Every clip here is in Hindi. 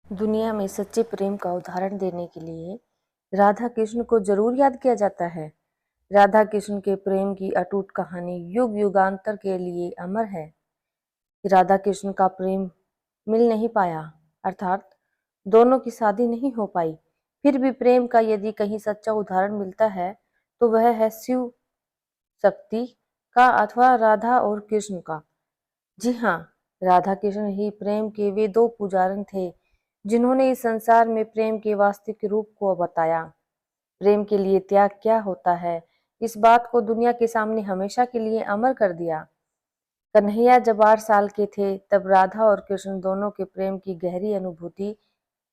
दुनिया में सच्चे प्रेम का उदाहरण देने के लिए राधा कृष्ण को जरूर याद किया जाता है। राधा कृष्ण के प्रेम की अटूट कहानी युग युगांतर के लिए अमर है। राधा कृष्ण का प्रेम मिल नहीं पाया, अर्थात दोनों की शादी नहीं हो पाई। फिर भी प्रेम का यदि कहीं सच्चा उदाहरण मिलता है तो वह है शिव शक्ति का अथवा राधा और कृष्ण का। जी हाँ, राधा कृष्ण ही प्रेम के वे दो पुजारन थे जिन्होंने इस संसार में प्रेम के वास्तविक रूप को बताया। प्रेम के लिए त्याग क्या होता है, इस बात को दुनिया के सामने हमेशा के लिए अमर कर दिया। कन्हैया जब 8 साल के थे तब राधा और कृष्ण दोनों के प्रेम की गहरी अनुभूति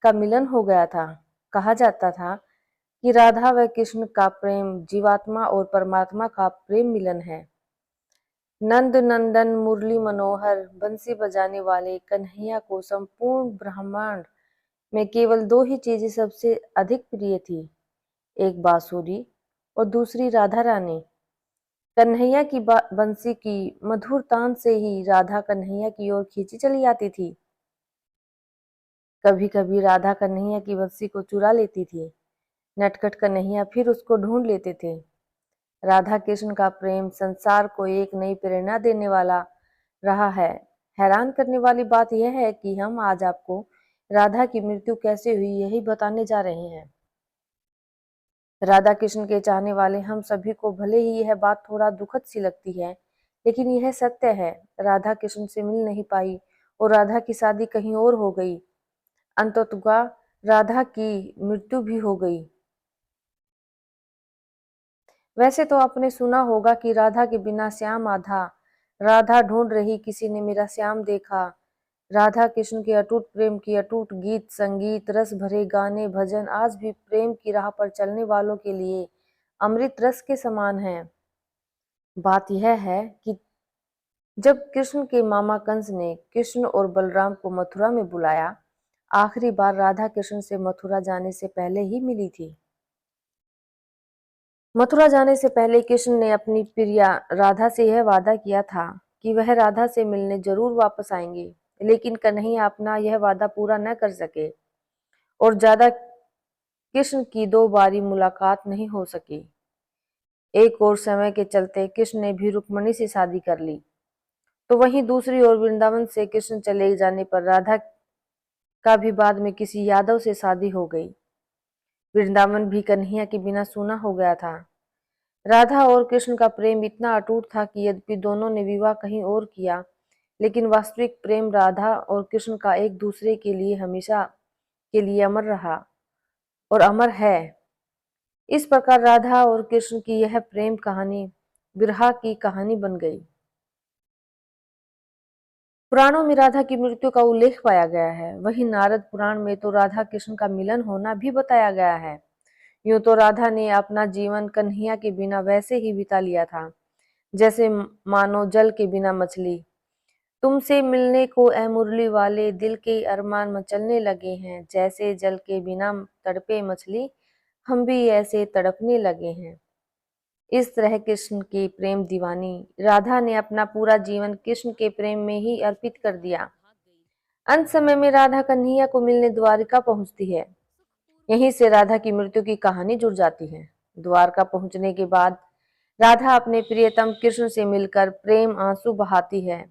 का मिलन हो गया था। कहा जाता था कि राधा व कृष्ण का प्रेम जीवात्मा और परमात्मा का प्रेम मिलन है। नंद नंदन मुरली मनोहर बंसी बजाने वाले कन्हैया को संपूर्ण ब्रह्मांड में केवल दो ही चीजें सबसे अधिक प्रिय थी, एक बांसुरी और दूसरी राधा रानी। कन्हैया की बंसी की मधुर तान से ही राधा कन्हैया की ओर खींची चली आती थी। कभी कभी राधा कन्हैया की बंसी को चुरा लेती थी। नटखट कन्हैया फिर उसको ढूंढ लेते थे। राधा कृष्ण का प्रेम संसार को एक नई प्रेरणा देने वाला रहा है। हैरान करने वाली बात यह है कि हम आज आपको राधा की मृत्यु कैसे हुई यही बताने जा रहे हैं। राधा कृष्ण के चाहने वाले हम सभी को भले ही यह बात थोड़ा दुखद सी लगती है, लेकिन यह सत्य है। राधा कृष्ण से मिल नहीं पाई और राधा की शादी कहीं और हो गई। अंततः राधा की मृत्यु भी हो गई। वैसे तो आपने सुना होगा कि राधा के बिना श्याम आधा, राधा ढूंढ रही किसी ने मेरा श्याम देखा। राधा कृष्ण के अटूट प्रेम की अटूट गीत संगीत रस भरे गाने भजन आज भी प्रेम की राह पर चलने वालों के लिए अमृत रस के समान है। बात यह है कि जब कृष्ण के मामा कंस ने कृष्ण और बलराम को मथुरा में बुलाया, आखिरी बार राधा कृष्ण से मथुरा जाने से पहले ही मिली थी। मथुरा जाने से पहले कृष्ण ने अपनी प्रिया राधा से यह वादा किया था कि वह राधा से मिलने जरूर वापस आएंगे, लेकिन कन्हैया अपना यह वादा पूरा न कर सके और ज्यादा कृष्ण की 2 बारी मुलाकात नहीं हो सकी। एक और समय के चलते कृष्ण ने भी रुक्मणी से शादी कर ली, तो वहीं दूसरी ओर वृंदावन से कृष्ण चले जाने पर राधा का भी बाद में किसी यादव से शादी हो गई। वृंदावन भी कन्हैया के बिना सूना हो गया था। राधा और कृष्ण का प्रेम इतना अटूट था कि यद्यपि दोनों ने विवाह कहीं और किया, लेकिन वास्तविक प्रेम राधा और कृष्ण का एक दूसरे के लिए हमेशा के लिए अमर रहा और अमर है। इस प्रकार राधा और कृष्ण की यह प्रेम कहानी विरह की कहानी बन गई। पुराणों में राधा की मृत्यु का उल्लेख पाया गया है, वहीं नारद पुराण में तो राधा कृष्ण का मिलन होना भी बताया गया है। यूं तो राधा ने अपना जीवन कन्हैया के बिना वैसे ही बिता लिया था जैसे मानो जल के बिना मछली। तुमसे मिलने को ऐ मुरली वाले दिल के अरमान मचलने लगे हैं, जैसे जल के बिना तड़पे मछली हम भी ऐसे तड़पने लगे हैं। इस तरह कृष्ण की प्रेम दीवानी राधा ने अपना पूरा जीवन कृष्ण के प्रेम में ही अर्पित कर दिया। अंत समय में राधा कन्हैया को मिलने द्वारिका पहुंचती है। यहीं से राधा की मृत्यु की कहानी जुड़ जाती है। द्वारका पहुंचने के बाद राधा अपने प्रियतम कृष्ण से मिलकर प्रेम आंसू बहाती है।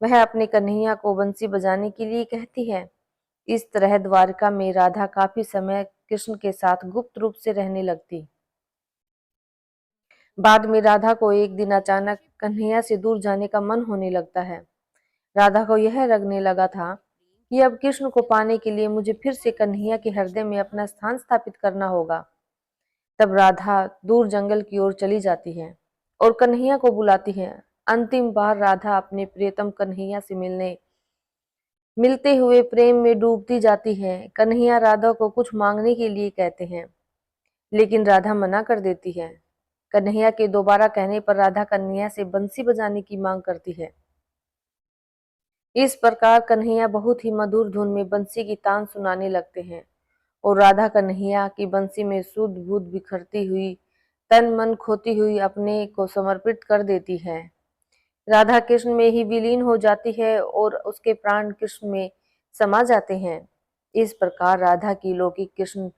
वह अपने कन्हैया को बंसी बजाने के लिए कहती है। इस तरह द्वारका में राधा काफी समय कृष्ण के साथ गुप्त रूप से रहने लगती। बाद में राधा को एक दिन अचानक कन्हैया से दूर जाने का मन होने लगता है। राधा को यह लगने लगा था कि अब कृष्ण को पाने के लिए मुझे फिर से कन्हैया के हृदय में अपना स्थान स्थापित करना होगा। तब राधा दूर जंगल की ओर चली जाती है और कन्हैया को बुलाती है। अंतिम बार राधा अपने प्रियतम कन्हैया से मिलते हुए प्रेम में डूबती जाती है। कन्हैया राधा को कुछ मांगने के लिए कहते हैं, लेकिन राधा मना कर देती है। कन्हैया के दोबारा कहने पर राधा कन्हैया से बंसी बजाने की मांग करती है। इस प्रकार कन्हैया बहुत ही मधुर धुन में बंसी की तान सुनाने लगते हैं और राधा कन्हैया की बंसी में सुध बुध बिखरती हुई तन मन खोती हुई अपने को समर्पित कर देती है। राधा कृष्ण में ही विलीन हो जाती है और उसके प्राण कृष्ण में समा जाते हैं। इस प्रकार राधा की लौकिक कृष्ण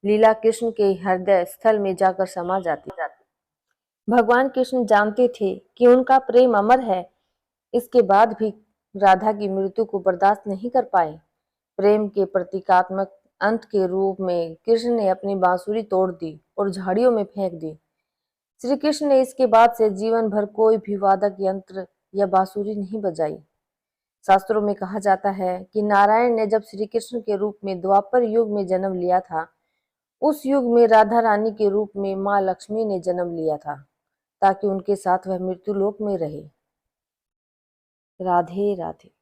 लीला कृष्ण के हृदय स्थल में जाकर समा जाती। भगवान कृष्ण जानते थे कि उनका प्रेम अमर है, इसके बाद भी राधा की मृत्यु को बर्दाश्त नहीं कर पाए। प्रेम के प्रतीकात्मक अंत के रूप में कृष्ण ने अपनी बांसुरी तोड़ दी और झाड़ियों में फेंक दी। श्री कृष्ण ने इसके बाद से जीवन भर कोई भी वादक यंत्र या बांसुरी नहीं बजाई। शास्त्रों में कहा जाता है कि नारायण ने जब श्री कृष्ण के रूप में द्वापर युग में जन्म लिया था, उस युग में राधा रानी के रूप में माँ लक्ष्मी ने जन्म लिया था, ताकि उनके साथ वह मृत्यु लोक में रहे। राधे राधे।